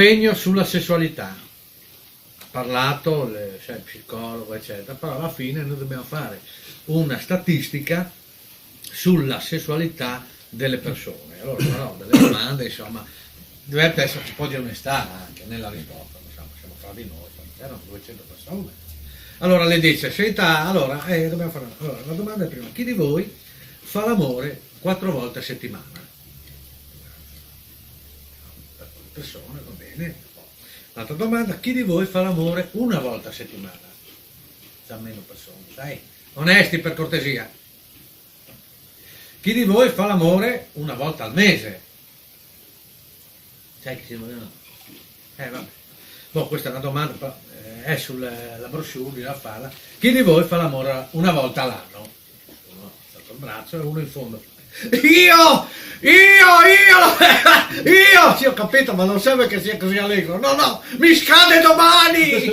convegno sulla sessualità, parlato, c'è il psicologo eccetera, però alla fine noi dobbiamo fare una statistica sulla sessualità delle persone. Allora farò delle domande, insomma, dovrebbe esserci un po' di onestà anche nella risposta, siamo fra di noi, erano 200 persone. Allora le dice, allora, dobbiamo fare, allora, la domanda è prima, chi di voi fa l'amore 4 volte a settimana? Per le persone, va bene. L'altra domanda, chi di voi fa l'amore 1 volta a settimana? Già meno persone, dai, onesti per cortesia. Chi di voi fa l'amore 1 volta al mese? Sai che si muoiono? Vabbè. Boh, questa è una domanda, è sulla brochure, bisogna farla. Chi di voi fa l'amore 1 volta all'anno? Uno sotto il braccio e uno in fondo. Io! Sì, ho capito, ma non serve che sia così allegro. No, mi scade domani!